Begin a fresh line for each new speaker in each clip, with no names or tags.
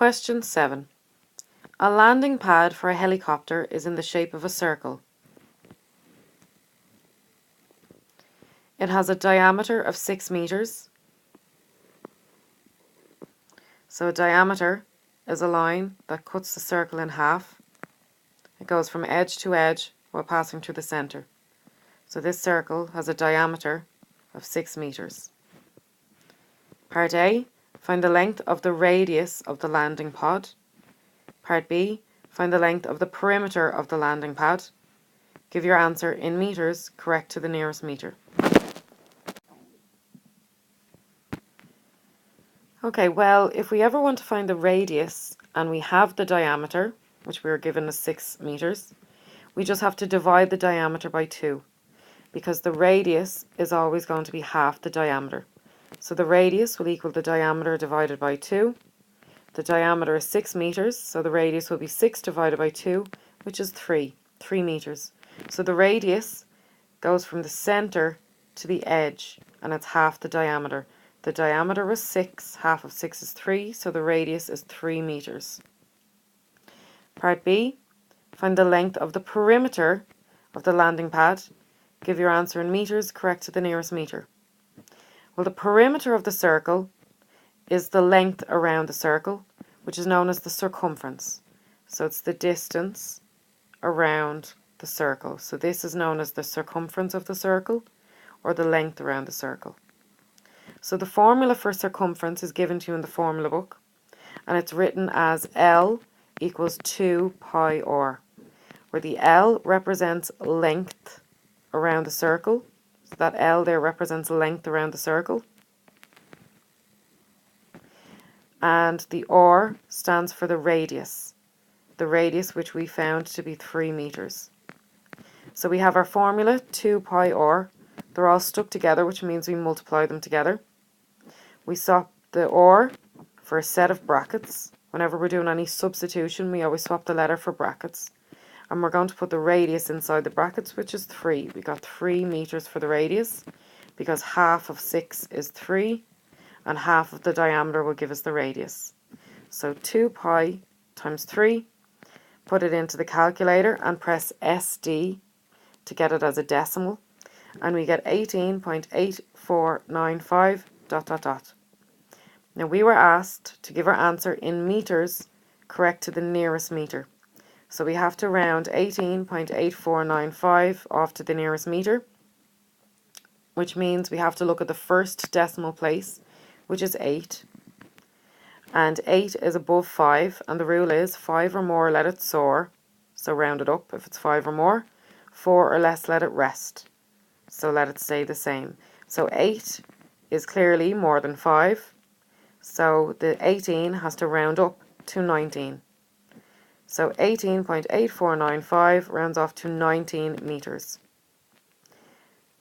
Question 7. A landing pad for a helicopter is in the shape of a circle. It has a diameter of 6 meters. So a diameter is a line that cuts the circle in half. It goes from edge to edge while passing through the center. So this circle has a diameter of 6 meters. Part A, find the length of the radius of the landing pod. Part B, find the length of the perimeter of the landing pad. Give your answer in meters, correct to the nearest meter. Okay, well, if we ever want to find the radius and we have the diameter, which we were given as 6 meters, we just have to divide the diameter by 2, because the radius is always going to be half the diameter. So the radius will equal the diameter divided by 2. The diameter is 6 meters, so the radius will be 6 divided by 2, which is 3 meters. So the radius goes from the center to the edge, and it's half the diameter. The diameter was 6, half of 6 is 3, so the radius is 3 meters. Part B, find the length of the perimeter of the landing pad. Give your answer in meters, correct to the nearest meter. Well, the perimeter of the circle is the length around the circle, which is known as the circumference. So it's the distance around the circle. So this is known as the circumference of the circle, or the length around the circle. So the formula for circumference is given to you in the formula book, and it's written as L equals 2 pi r, where the L represents length around the circle. So that L there represents length around the circle. And the R stands for the radius which we found to be 3 meters. So we have our formula, 2 pi r. They're all stuck together, which means we multiply them together. We swap the r for a set of brackets. Whenever we're doing any substitution, we always swap the letter for brackets. And we're going to put the radius inside the brackets, which is 3. We got 3 meters for the radius, because half of 6 is 3, and half of the diameter will give us the radius. So 2 pi times 3, put it into the calculator and press SD to get it as a decimal, and we get 18.8495 ... Now we were asked to give our answer in meters, correct to the nearest meter. So we have to round 18.8495 off to the nearest meter, which means we have to look at the first decimal place, which is 8. And 8 is above 5, and the rule is 5 or more, let it soar. So round it up if it's 5 or more. 4 or less, let it rest. So let it stay the same. So 8 is clearly more than 5. So the 18 has to round up to 19. So 18.8495 rounds off to 19 meters.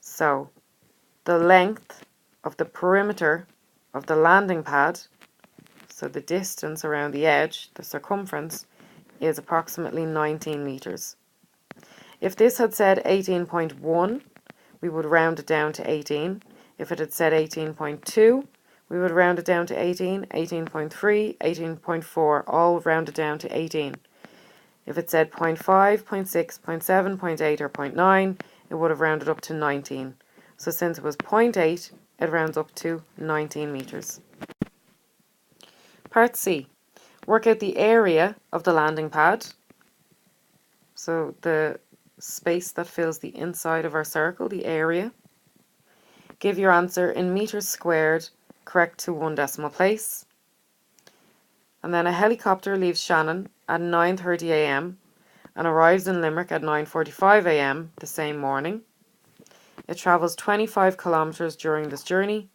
So the length of the perimeter of the landing pad, so the distance around the edge, the circumference, is approximately 19 meters. If this had said 18.1, we would round it down to 18. If it had said 18.2, we would round it down to 18, 18.3, 18.4, all rounded down to 18. If it said 0.5, 0.6, 0.7, 0.8 or 0.9, it would have rounded up to 19. So since it was 0.8, it rounds up to 19 meters. Part C. Work out the area of the landing pad. So the space that fills the inside of our circle, the area. Give your answer in meters squared, correct to 1 decimal place. And then a helicopter leaves Shannon at 9:30 a.m. and arrives in Limerick at 9:45 a.m. the same morning. It travels 25 kilometers during this journey.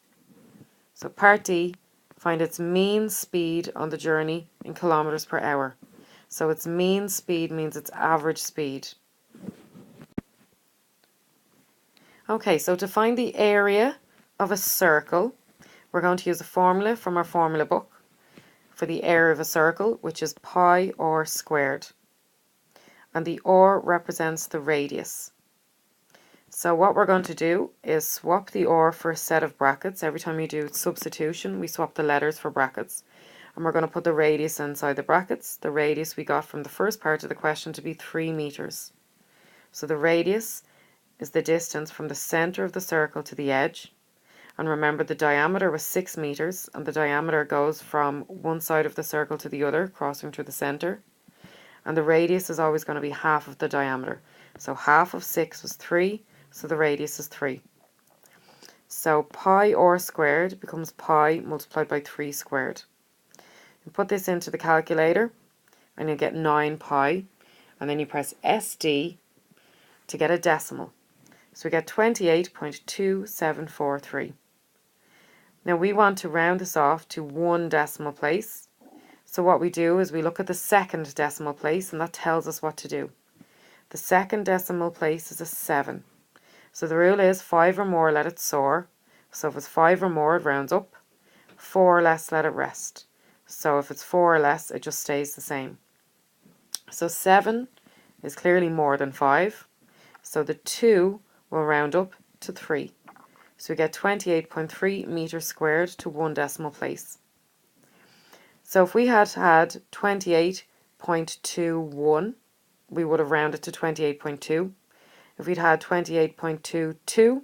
So part D, find its mean speed on the journey in kilometers per hour. So its mean speed means its average speed. Okay, so to find the area of a circle, we're going to use a formula from our formula book for the area of a circle, which is pi r squared. And the r represents the radius. So what we're going to do is swap the r for a set of brackets. Every time you do substitution, we swap the letters for brackets. and we're going to put the radius inside the brackets. The radius we got from the first part of the question to be 3 meters. So the radius is the distance from the center of the circle to the edge. And remember, the diameter was 6 meters, and the diameter goes from one side of the circle to the other, crossing through the center. And the radius is always going to be half of the diameter. So half of 6 was 3, so the radius is 3. So pi r squared becomes pi multiplied by 3 squared. You put this into the calculator and you get 9 pi, and then you press SD to get a decimal. So we get 28.2743. Now we want to round this off to 1 decimal place. So what we do is we look at the second decimal place, and that tells us what to do. The second decimal place is a 7. So the rule is 5 or more, let it soar. So if it's 5 or more, it rounds up. 4 or less, let it rest. So if it's 4 or less, it just stays the same. So 7 is clearly more than 5. So the 2 will round up to 3. So we get 28.3 meters squared to 1 decimal place. So if we had 28.21, we would have rounded to 28.2. If we'd had 28.22,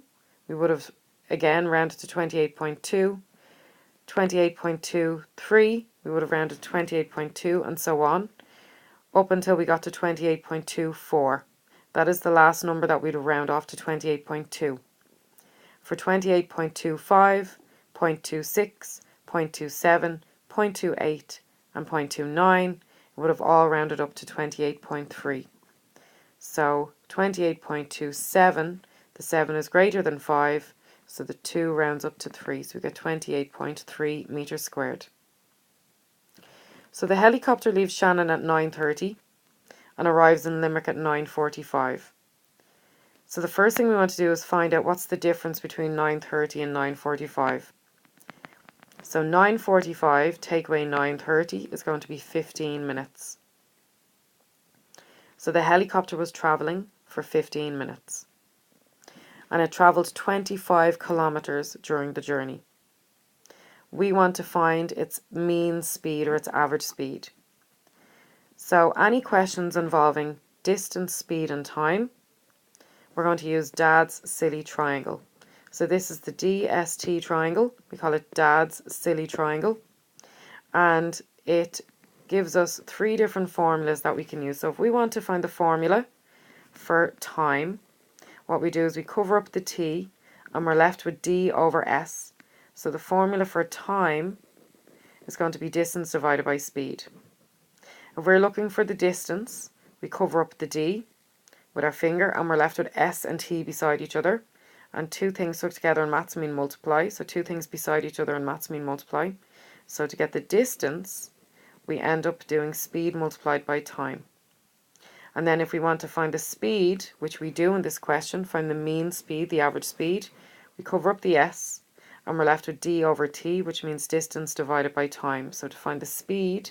we would have again rounded to 28.2. 28.23, we would have rounded to 28.2, and so on, up until we got to 28.24. That is the last number that we'd round off to 28.2. For 28.25, 0.26, 0.27, 0.28, and 0.29, it would have all rounded up to 28.3. So 28.27, the 7 is greater than 5, so the 2 rounds up to 3, so we get 28.3 meters squared. So the helicopter leaves Shannon at 9:30 and arrives in Limerick at 9:45. So the first thing we want to do is find out what's the difference between 9:30 and 9:45. So 9:45 take away 9:30 is going to be 15 minutes. So the helicopter was travelling for 15 minutes. And it travelled 25 kilometres during the journey. We want to find its mean speed or its average speed. So any questions involving distance, speed and time, we're going to use Dad's silly triangle. So this is the DST triangle. We call it Dad's silly triangle. And it gives us 3 different formulas that we can use. So if we want to find the formula for time, what we do is we cover up the t and we're left with d over s. So the formula for time is going to be distance divided by speed. If we're looking for the distance, we cover up the d with our finger and we're left with s and t beside each other. And 2 things stuck together in maths mean multiply. So 2 things beside each other in maths mean multiply. So to get the distance, we end up doing speed multiplied by time. And then if we want to find the speed, which we do in this question, find the mean speed, the average speed, we cover up the s and we're left with d over t, which means distance divided by time. So to find the speed,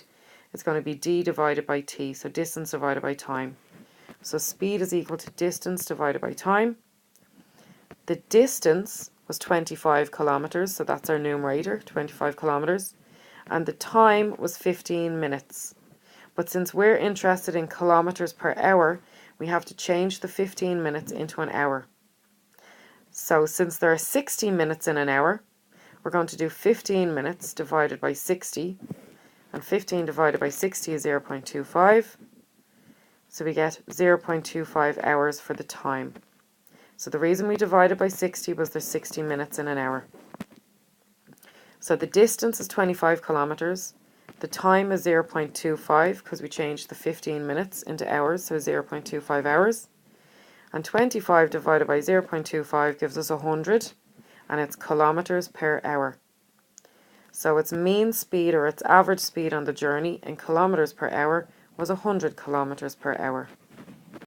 it's going to be d divided by t, so distance divided by time. So speed is equal to distance divided by time. The distance was 25 kilometres, so that's our numerator, 25 kilometres. And the time was 15 minutes. But since we're interested in kilometres per hour, we have to change the 15 minutes into an hour. So since there are 60 minutes in an hour, we're going to do 15 minutes divided by 60. And 15 divided by 60 is 0.25. So we get 0.25 hours for the time. So the reason we divided by 60 was there's 60 minutes in an hour. So the distance is 25 kilometres. The time is 0.25 because we changed the 15 minutes into hours, so 0.25 hours. And 25 divided by 0.25 gives us 100, and it's kilometres per hour. So its mean speed or its average speed on the journey in kilometres per hour was 100 kilometres per hour.